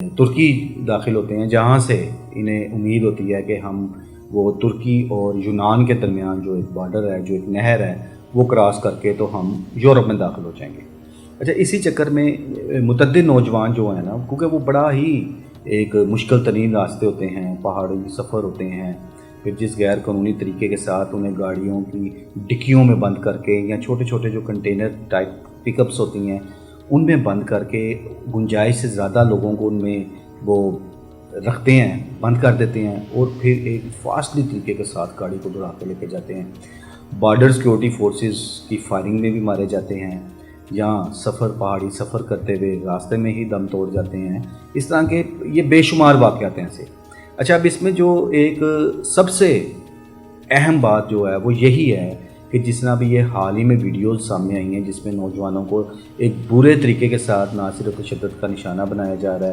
तुर्की दाखिल होते हैं, जहाँ से इन्हें उम्मीद होती है कि हम वो तुर्की और यूनान के दरमियान जो एक बॉर्डर है, जो एक नहर है, वो क्रॉस करके तो हम यूरोप में दाखिल हो जाएंगे। अच्छा, इसी चक्कर में मुतअद्दिद नौजवान जो हैं ना, क्योंकि वो बड़ा ही एक मुश्किल तरीन रास्ते होते हैं, पहाड़ी सफ़र होते हैं, फिर जिस गैर कानूनी तरीके के साथ उन्हें गाड़ियों की डिक्कियों में बंद करके या छोटे छोटे जो कंटेनर टाइप पिकअप्स होती हैं उनमें बंद करके गुंजाइश से ज़्यादा लोगों को उनमें वो रखते हैं, बंद कर देते हैं और फिर एक फास्टली तरीके के साथ गाड़ी को दौड़ा के लेके जाते हैं। बॉर्डर सिक्योरिटी फोर्सेस की फायरिंग में भी मारे जाते हैं, या पहाड़ी सफ़र करते हुए रास्ते में ही दम तोड़ जाते हैं। इस तरह के ये बेशुमार वाक़यात हैं ऐसे। अच्छा, अब इसमें जो एक सबसे अहम बात जो है वो यही है कि जिस तरह भी ये हाल ही में वीडियोज़ सामने आई हैं जिसमें नौजवानों को एक बुरे तरीके के साथ ना सिर्फ तशद्दुद का निशाना बनाया जा रहा है,